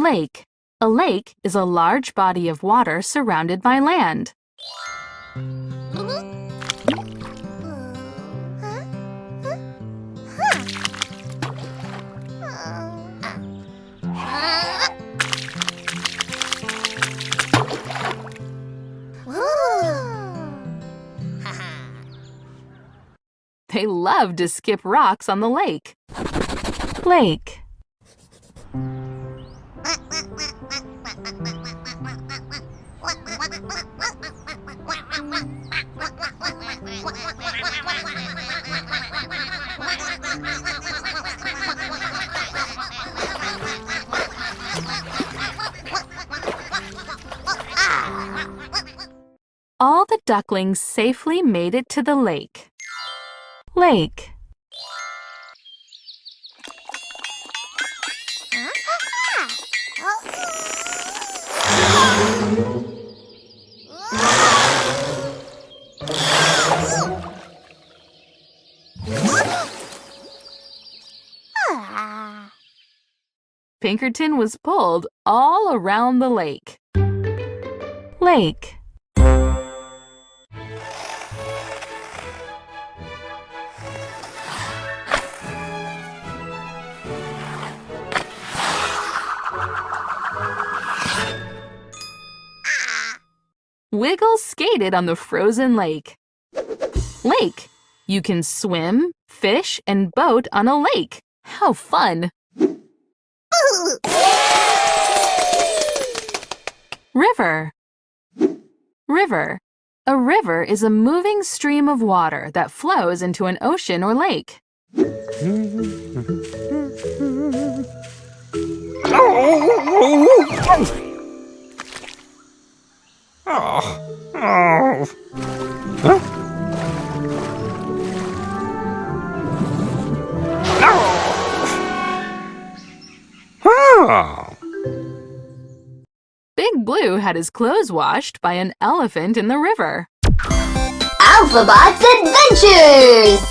Lake. A lake is a large body of water surrounded by land. They love to skip rocks on the lake. Lake. All the ducklings safely made it to the lake. Lake. Pinkerton was pulled all around the lake. Lake. Wiggle skated on the frozen lake. Lake. You can swim, fish, and boat on a lake. How fun! River. River. A river is a moving stream of water that flows into an ocean or lake. Big Blue had his clothes washed by an elephant in the river. Alphabot's Adventures!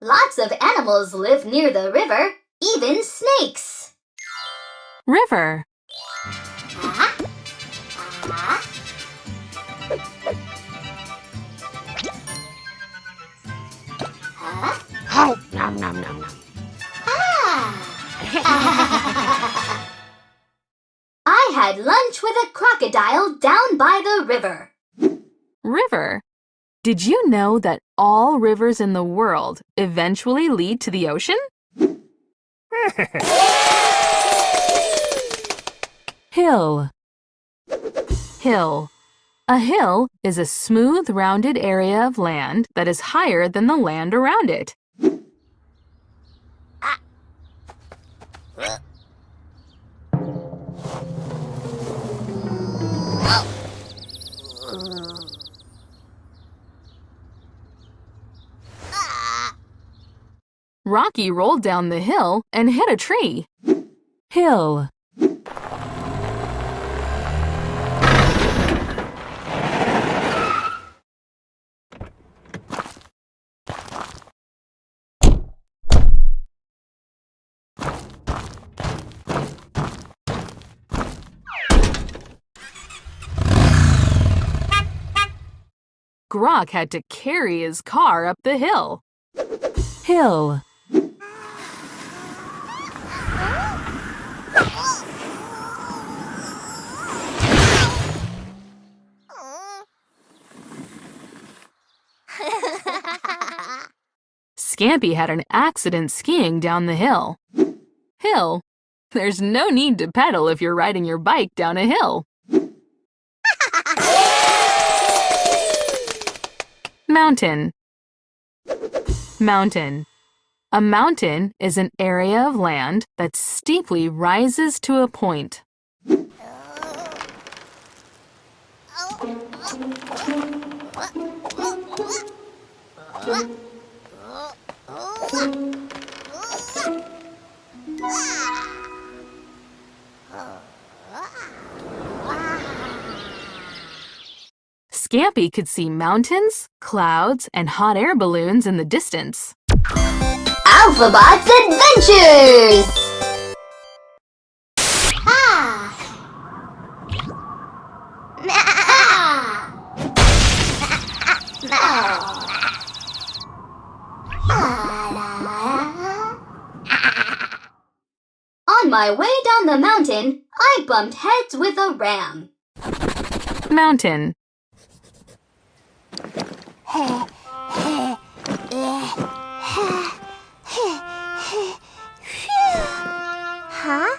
Lots of animals live near the river, even snakes. River. Oh, nom nom nom nom. I had lunch with a crocodile down by the river. River. Did you know that all rivers in the world eventually lead to the ocean? Hill. Hill. A hill is a smooth, rounded area of land that is higher than the land around it. Rocky rolled down the hill and hit a tree. Hill. Grok had to carry his car up the hill. Hill. Scampy had an accident skiing down the hill. Hill. There's no need to pedal if you're riding your bike down a hill. Mountain. Mountain. A mountain is an area of land that steeply rises to a point. Scampy could see mountains, clouds, and hot air balloons in the distance. Alphabot's Adventures! Ah! On my way down the mountain, I bumped heads with a ram. Mountain. Huh?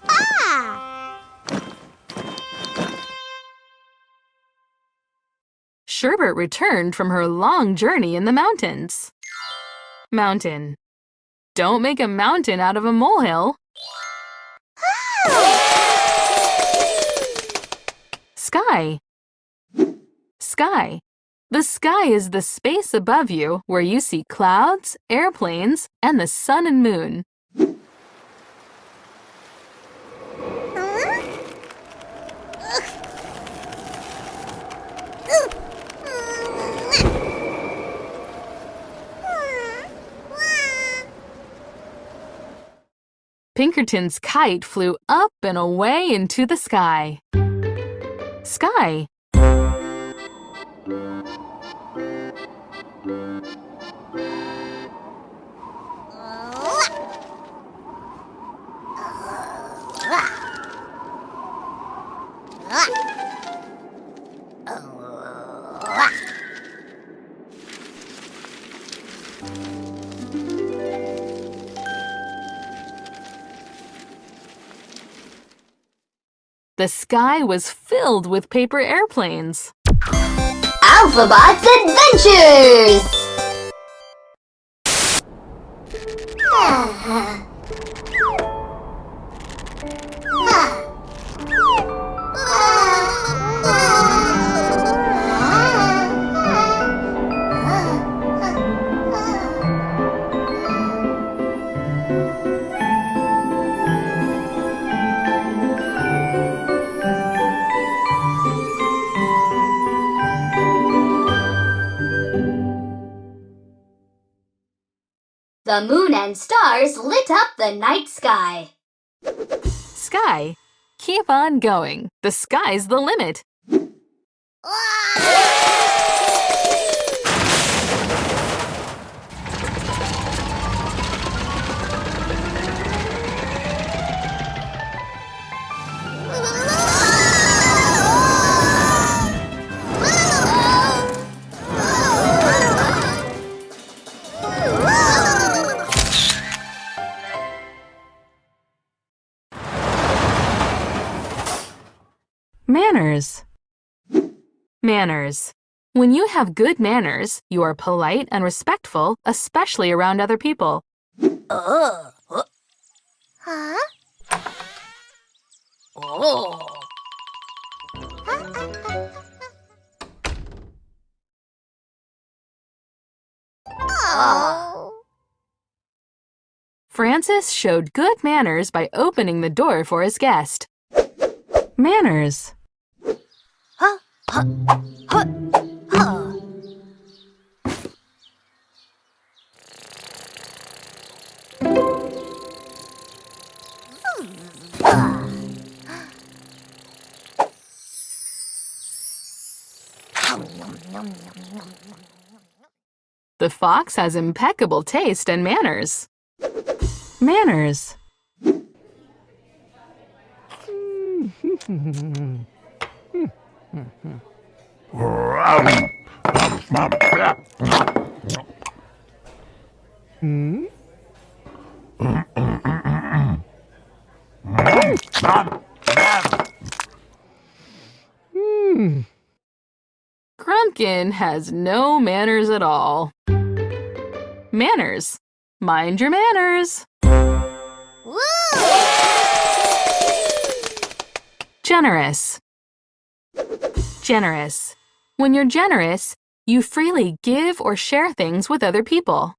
Ah! Sherbert returned from her long journey in the mountains. Mountain. Don't make a mountain out of a molehill. Sky. Sky. The sky is the space above you where you see clouds, airplanes, and the sun and moon. Pinkerton's kite flew up and away into the sky. Sky. The sky was filled with paper airplanes. Alphabot's Adventures! The moon and stars lit up the night sky. Sky. Keep on going. The sky's the limit. Manners. Manners. When you have good manners, you are polite and respectful, especially around other people. Huh? Oh. Oh. Francis showed good manners by opening the door for his guest. Manners. Huh? Huh? Huh? Huh? The fox has impeccable taste and manners. Manners. Grumpkin has no manners at all. Manners. Mind your manners. Generous. Generous. When you're generous, you freely give or share things with other people.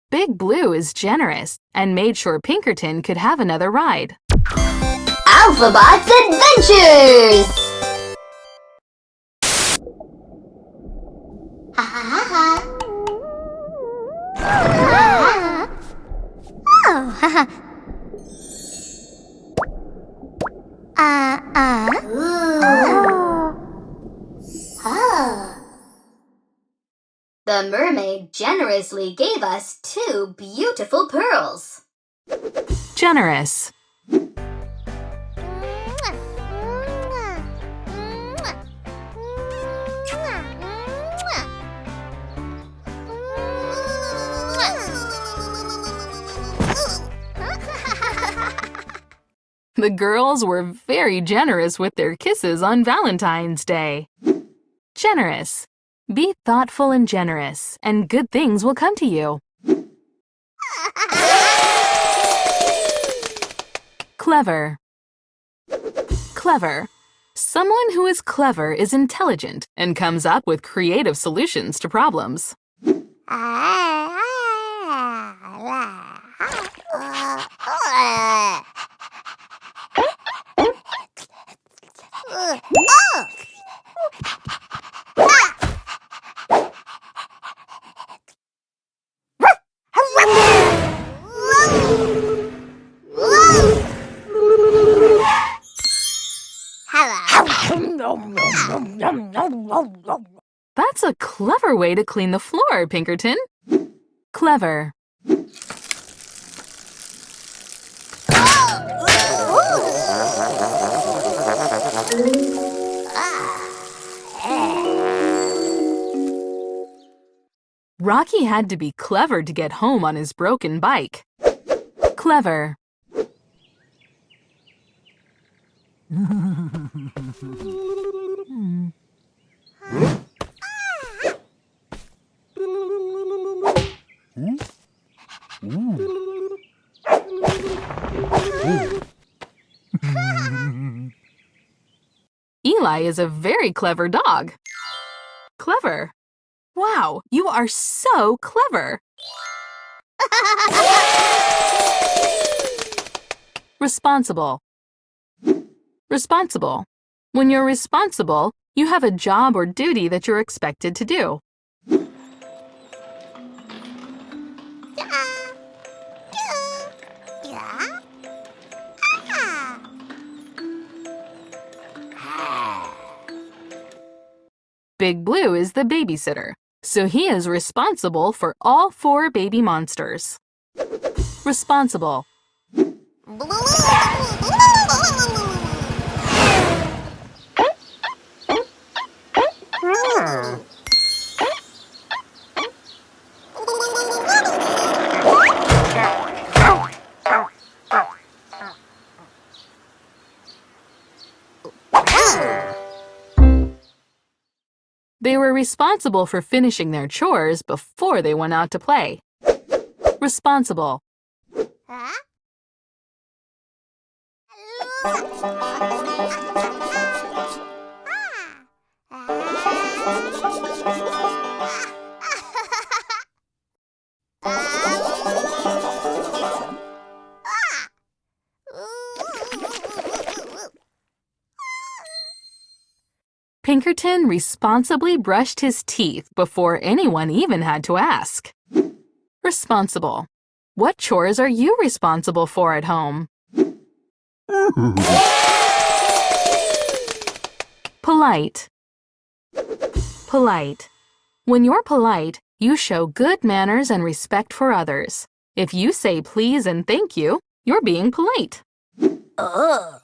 Big Blue is generous and made sure Pinkerton could have another ride. Alphabot's Adventures! Ha ha ha ha! The mermaid generously gave us 2 beautiful pearls. Generous. The girls were very generous with their kisses on Valentine's Day. Generous. Be thoughtful and generous, and good things will come to you. Clever. Clever. Someone who is clever is intelligent and comes up with creative solutions to problems. That's a clever way to clean the floor, Pinkerton. Clever. Rocky had to be clever to get home on his broken bike. Clever. Eli is a very clever dog. Clever. Wow, you are so clever. Responsible. Responsible. When you're responsible, you have a job or duty that you're expected to do. Big Blue is the babysitter, so he is responsible for all 4 baby monsters. Responsible. They were responsible for finishing their chores before they went out to play. Responsible. Pinkerton responsibly brushed his teeth before anyone even had to ask. Responsible. What chores are you responsible for at home? Polite. Polite. When you're polite, you show good manners and respect for others. If you say please and thank you, you're being polite. Huh?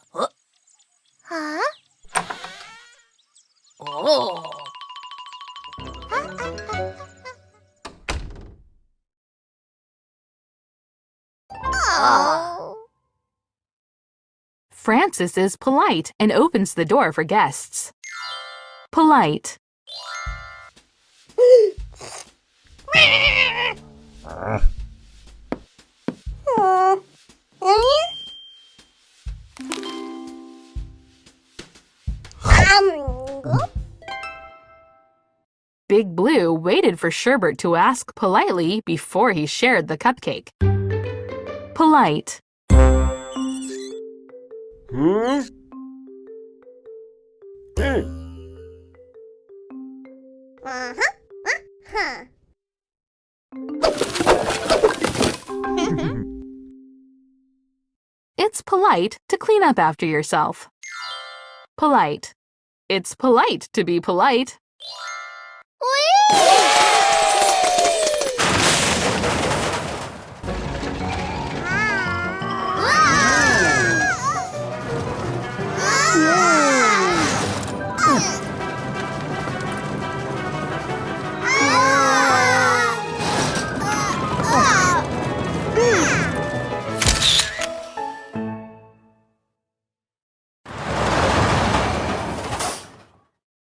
Francis is polite and opens the door for guests. Polite. Big Blue waited for Sherbert to ask politely before he shared the cupcake. Polite. It's polite to clean up after yourself. Polite. It's polite to be polite.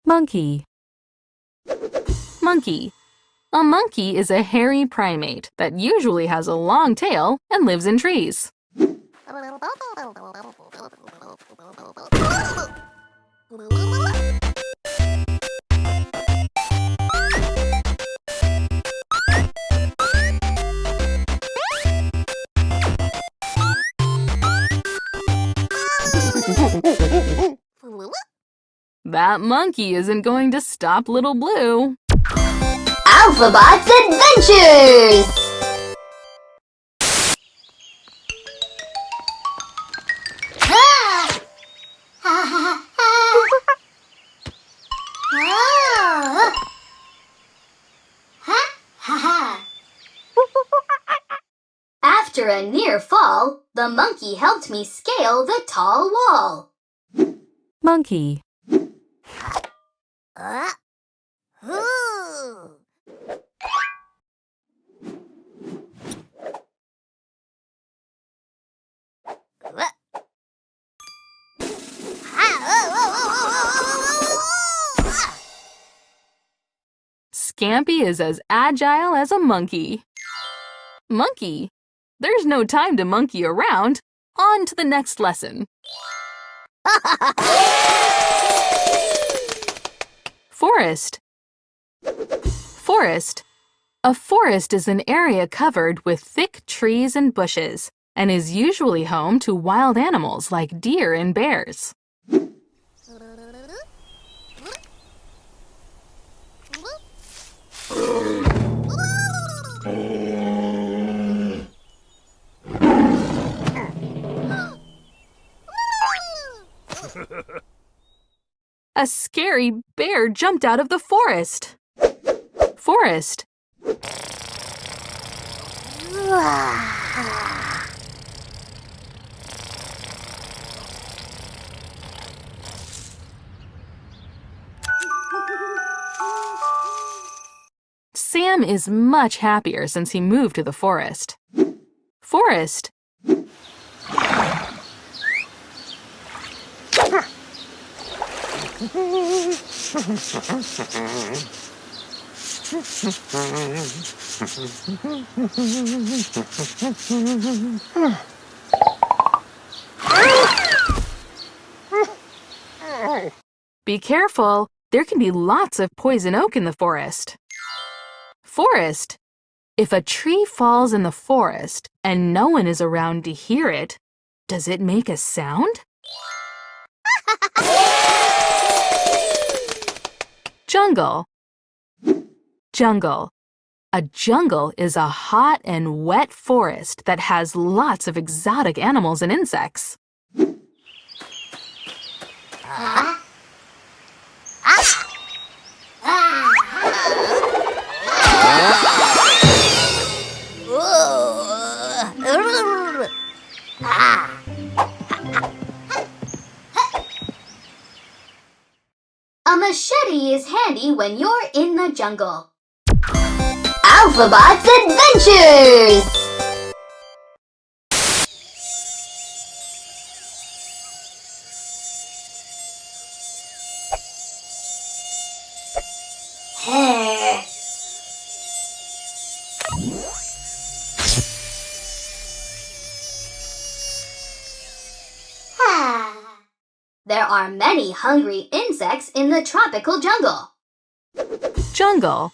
Monkey. Monkey. A monkey is a hairy primate that usually has a long tail and lives in trees. That monkey isn't going to stop Little Blue. Alphabot's Adventures! After a near fall, the monkey helped me scale the tall wall. Monkey. Scampy is as agile as a monkey. Monkey. There's no time to monkey around. On to the next lesson. Forest. Forest. A forest is an area covered with thick trees and bushes and is usually home to wild animals like deer and bears. A scary bear jumped out of the forest. Forest. Sam is much happier since he moved to the forest. Forest. Be careful, there can be lots of poison oak in the forest. Forest. If a tree falls in the forest and no one is around to hear it, does it make a sound? Jungle. Jungle. A jungle is a hot and wet forest that has lots of exotic animals and insects. A machete is handy when you're in the jungle. Alphabot's Adventures! There are many hungry insects in the tropical jungle. jungle.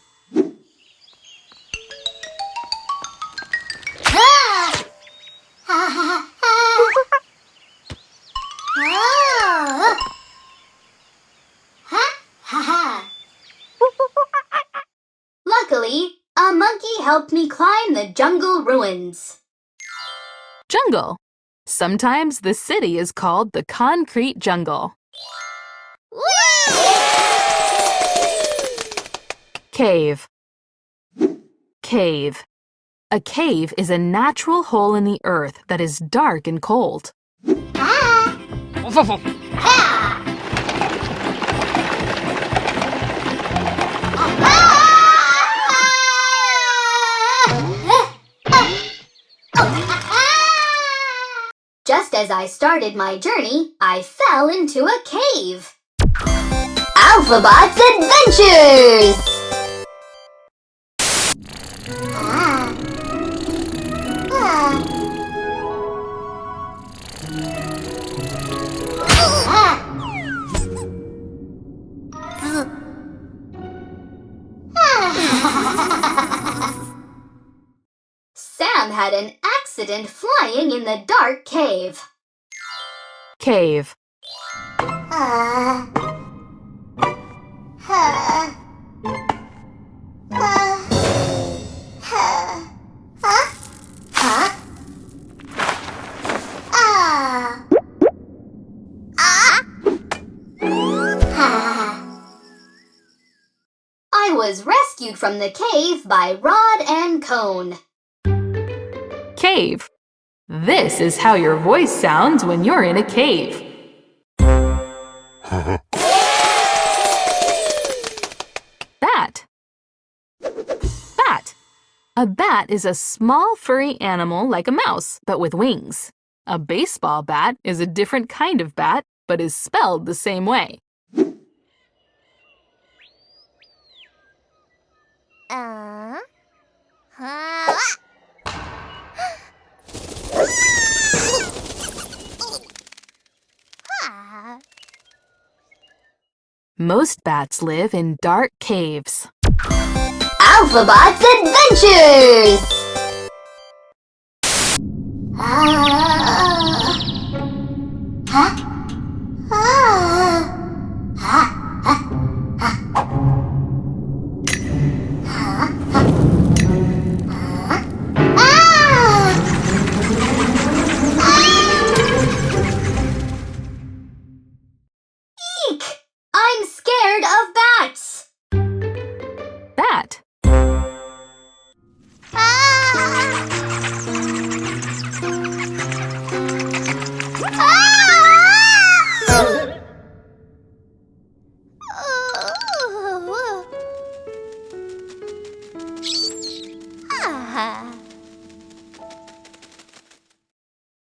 Luckily, a monkey helped me climb the jungle ruins. Jungle. Sometimes the city is called the concrete jungle. Cave. Cave. A cave is a natural hole in the earth that is dark and cold. Just as I started my journey, I fell into a cave. Alphabot's Adventures! Sam had an accident flying in the dark cave. Cave. I was rescued from the cave by Rod and Cone. Cave. This is how your voice sounds when you're in a cave. Bat. Bat. A bat is a small furry animal like a mouse, but with wings. A baseball bat is a different kind of bat, but is spelled the same way. Most bats live in dark caves. Alphabot's Adventures! Eek! I'm scared of bats! Bat.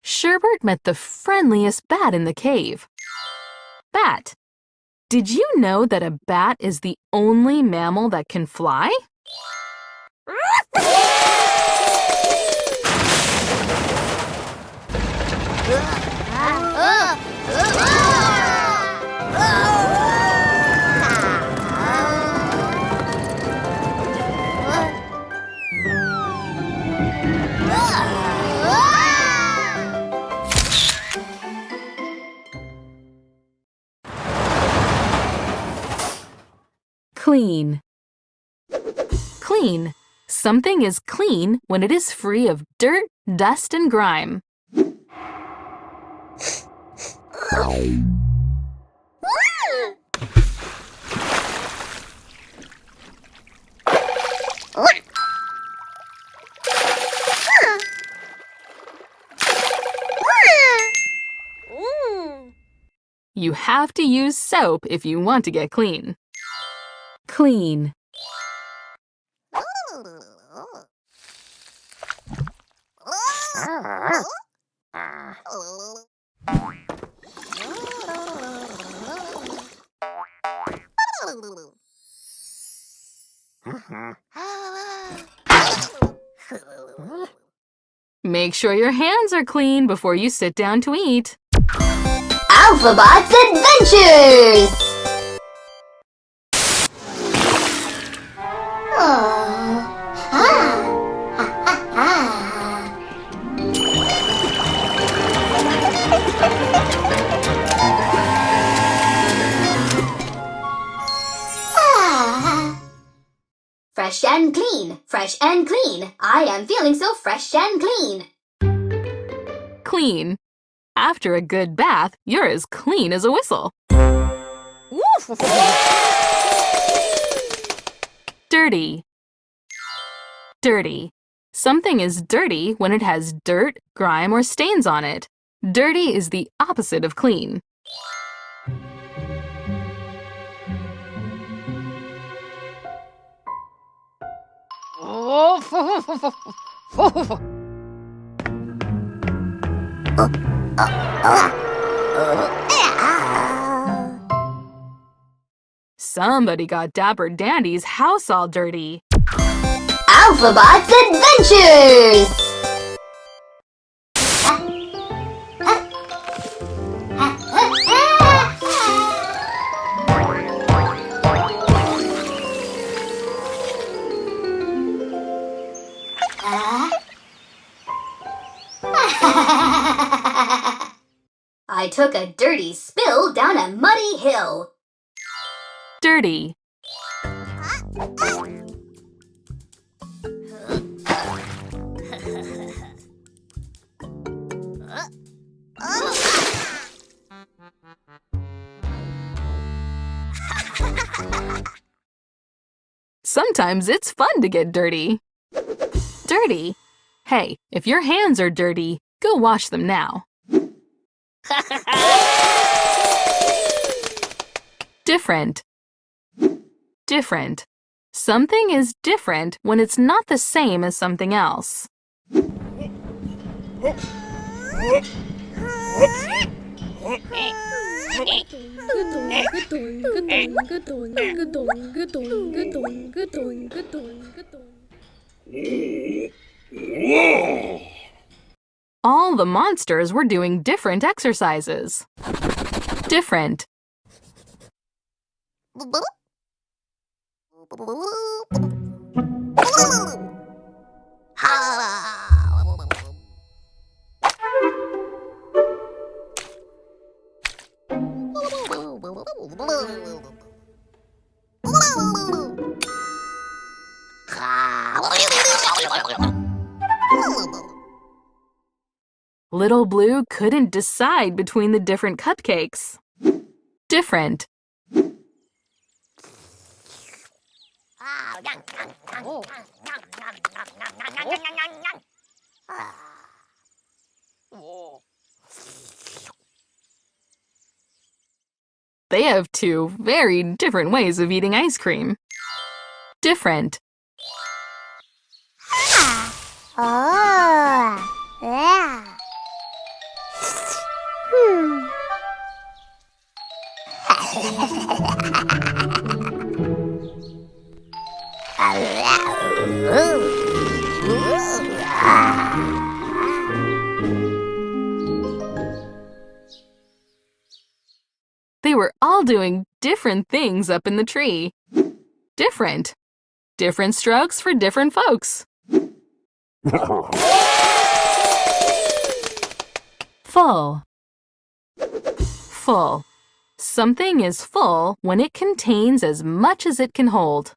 Sherbert met the friendliest bat in the cave. Bat. Did you know that a bat is the only mammal that can fly? Clean. Clean. Something is clean when it is free of dirt, dust, and grime. You have to use soap if you want to get clean. Clean. Make sure your hands are clean before you sit down to eat. Alphabot's Adventures! Fresh and clean, fresh and clean. I am feeling so fresh and clean. Clean. After a good bath, you're as clean as a whistle. Dirty. Dirty. Something is dirty when it has dirt, grime, or stains on it. Dirty is the opposite of clean. Somebody got Dapper Dandy's house all dirty. Alphabot's Adventures! I took a dirty spill down a muddy hill. Dirty. Sometimes it's fun to get dirty. Dirty? Hey, if your hands are dirty, go wash them now. Different. Different. Something is different when it's not the same as something else. All the monsters were doing different exercises. Different. Little Blue couldn't decide between the different cupcakes. Different. They have two very different ways of eating ice cream. Different. They were all doing different things up in the tree. Different. Different strokes for different folks. Full. Full. Something is full when it contains as much as it can hold.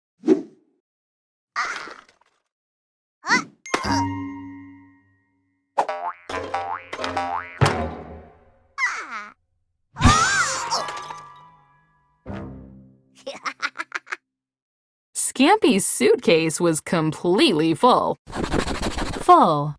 Scampy's suitcase was completely full. Full.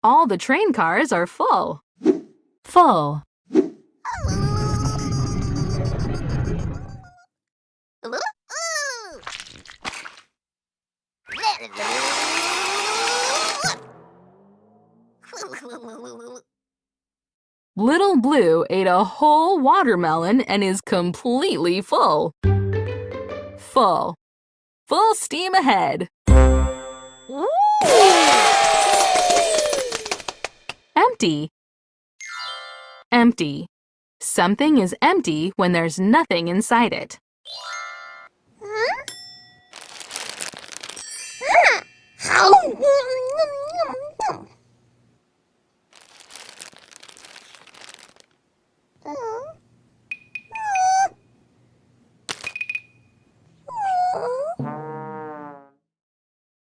All the train cars are full. Full. Little Blue ate a whole watermelon and is completely full. Full. Full steam ahead. Empty. Empty. Something is empty when there's nothing inside it.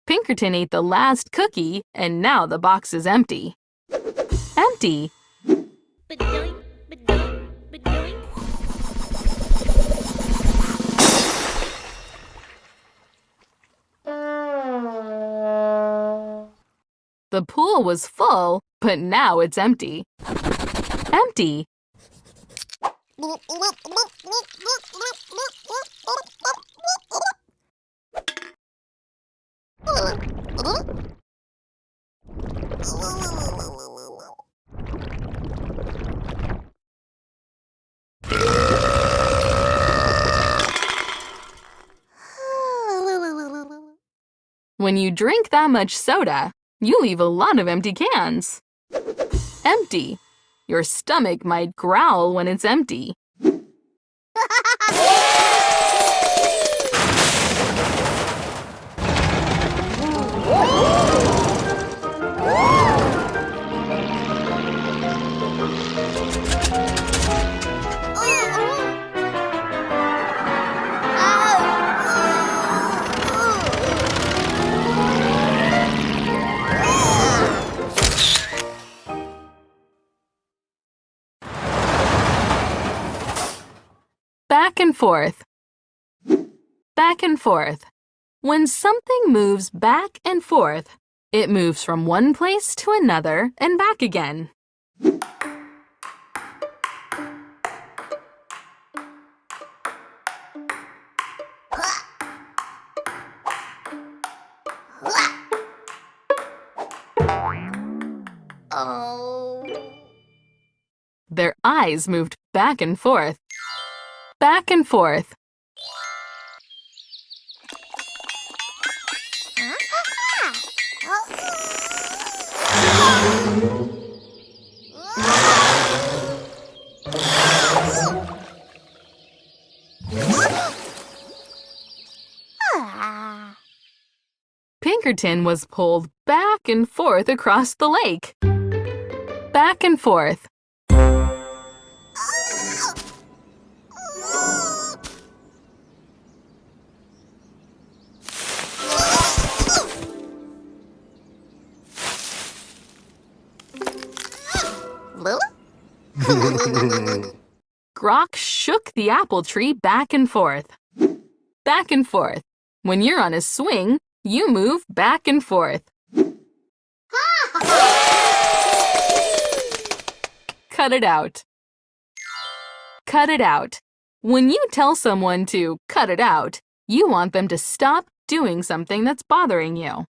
Pinkerton ate the last cookie, and now the box is empty. Empty. Ba-doink, ba-doink, ba-doink. The pool was full, but now it's empty. Empty. When you drink that much soda, you leave a lot of empty cans. Empty. Your stomach might growl when it's empty. Back and forth. Back and forth. When something moves back and forth, it moves from one place to another and back again. Their eyes moved back and forth. Back and forth. Pinkerton was pulled back and forth across the lake. Back and forth. Grok shook the apple tree back and forth. Back and forth. When you're on a swing, you move back and forth. Cut it out. Cut it out. When you tell someone to cut it out, you want them to stop doing something that's bothering you.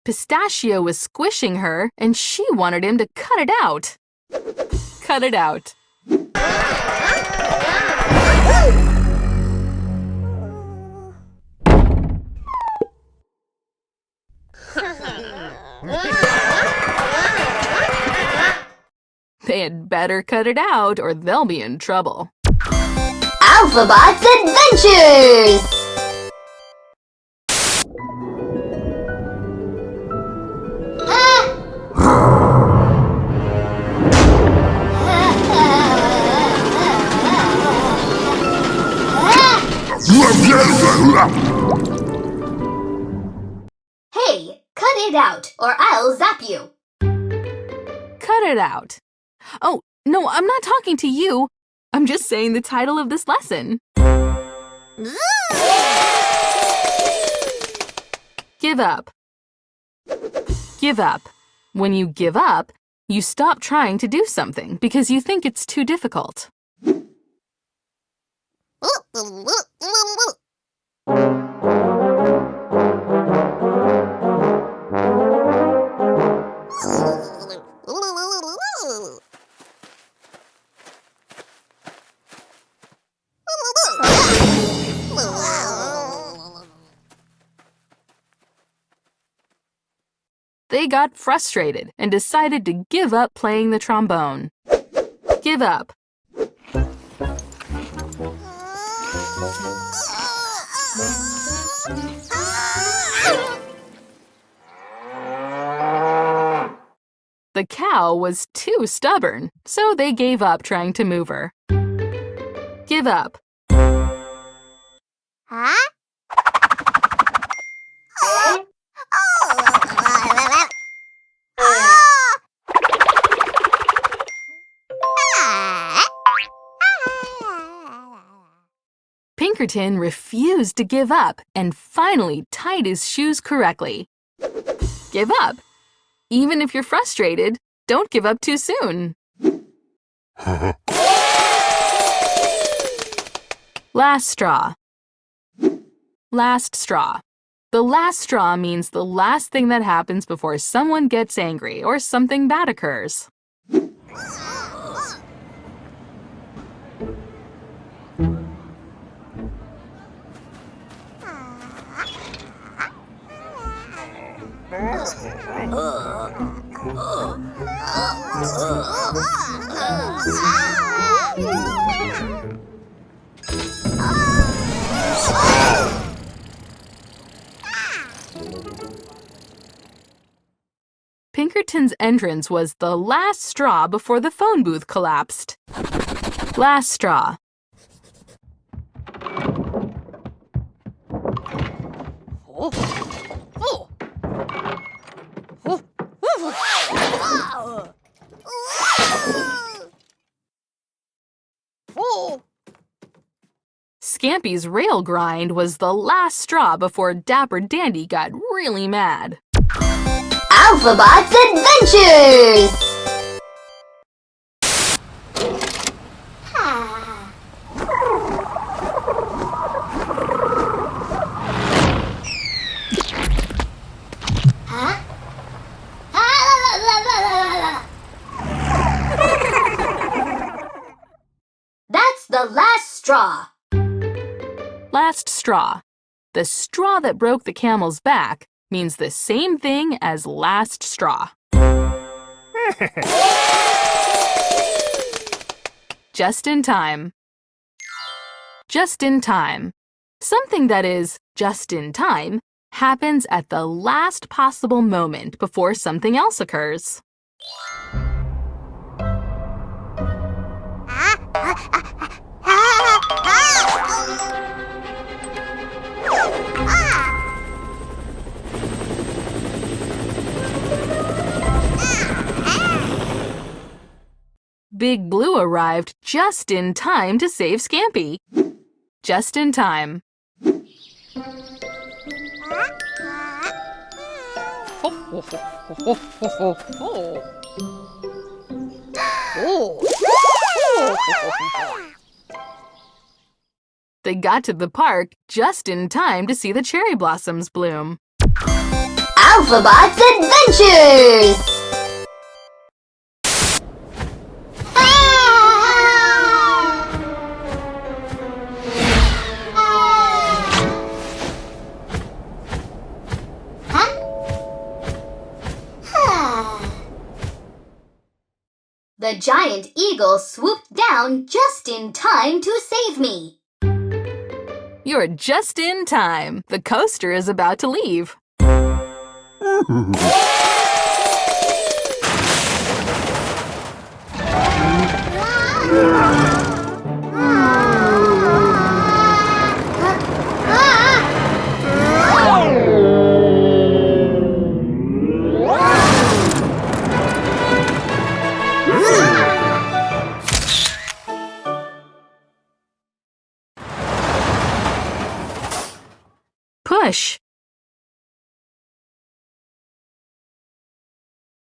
Pistachio was squishing her, and she wanted him to cut it out. Cut it out. They had better cut it out, or they'll be in trouble. Alphabot's Adventures! Hey, cut it out, or I'll zap you. Cut it out. Oh, no, I'm not talking to you. I'm just saying the title of this lesson. Give up. Give up. When you give up, you stop trying to do something because you think it's too difficult. got frustrated and decided to give up playing the trombone. Give up. The cow was too stubborn, so they gave up trying to move her. Give up. Pinkerton refused to give up and finally tied his shoes correctly. Give up. Even if you're frustrated, don't give up too soon. Last straw. Last straw. The last straw means the last thing that happens before someone gets angry or something bad occurs. Pinkerton's entrance was the last straw before the phone booth collapsed. Last straw. Scampy's rail grind was the last straw before Dapper Dandy got really mad. Alphabot's Adventures! That's the last straw. Last straw. The straw that broke the camel's back means the same thing as last straw. Just in time. Just in time. Something that is just in time happens at the last possible moment before something else occurs. Big Blue arrived just in time to save Scampy. Just in time. They got to the park just in time to see the cherry blossoms bloom. Alphabot's Adventures! The giant eagle swooped down just in time to save me. You're just in time. The coaster is about to leave. Push.